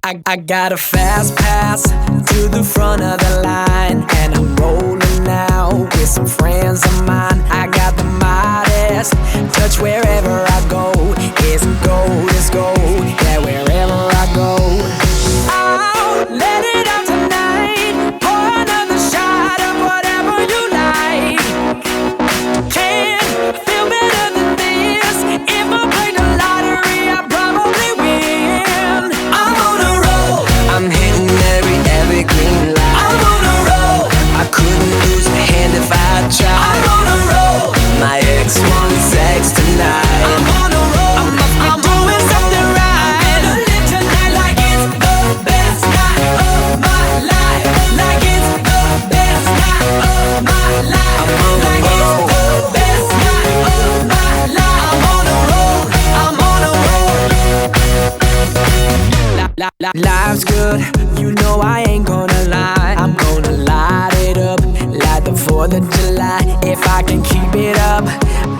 I got a fast pass to the front of the line, and I'm rolling now with some friends of mine. I got the Midas touch wherever I go. It's gold, it's gold, yeah, wherever I go. I'll let it out tonight. Pour another shot of whatever you like. Can't feel better than this. If I play the lottery, I probably win. I'm on a roll. I'm hitting every green light. I'm on a roll. I couldn't lose my hand if I tried. I'm on a roll. My ex wants sex tonight. I'm on a roll. I'm doing something right. I'm gonna live tonight like it's the best night of my life. Like it's the best night of my life. I'm on a roll. Like it's the best night of my life. I'm on a roll. I'm on a roll. Life's good, you know I ain't gonna lie. I'm gonna light it up like the 4th of July. If I can keep it up,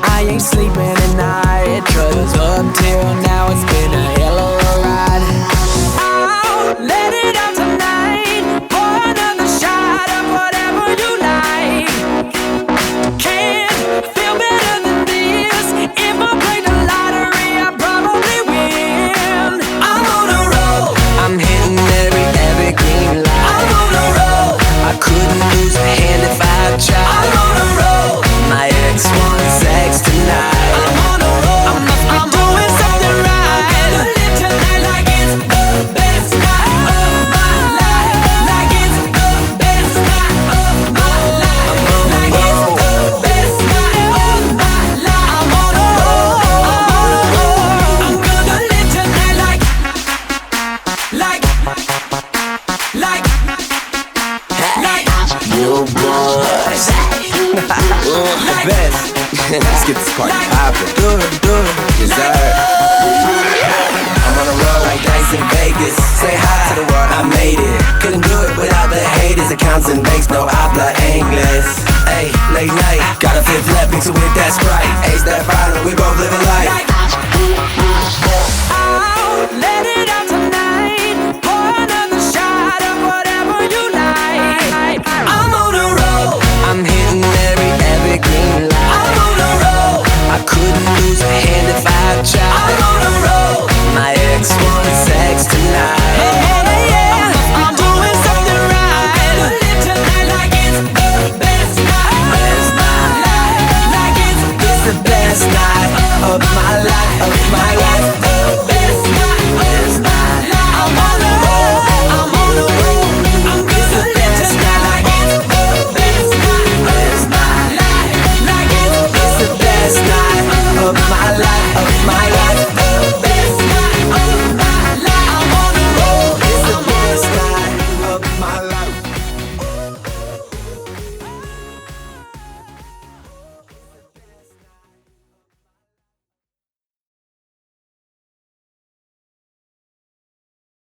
I ain't sleeping at night. 'Cause up till now it's been a hell of a ride. I'll let it out tonight. Pour another shot of whatever you like. Can't feel better than this. If I play the lottery, I probably win. I'm on a roll. I'm hitting every green light. I'm on a roll. I couldn't lose a hand if I tried. I'm on a roll. My ex wants sex tonight. I'm on a roll. I'm doing something right. I'm gonna live tonight like it's the best night of my life. Like it's the best night of my life. Like it's the best night of my life. I'm on a roll. I'm on a roll. I'm gonna live tonight like Yo, boys. The best. Let's get this party poppin'. Do it. Yes, sir. I'm on a roll like dice in Vegas. Say hi to the world, I made it. Couldn't do it without the haters. Accounts and banks, no habla English. Hey, late night, got a fifth left, mix it with that Sprite. Hey, Stefano, we both living life.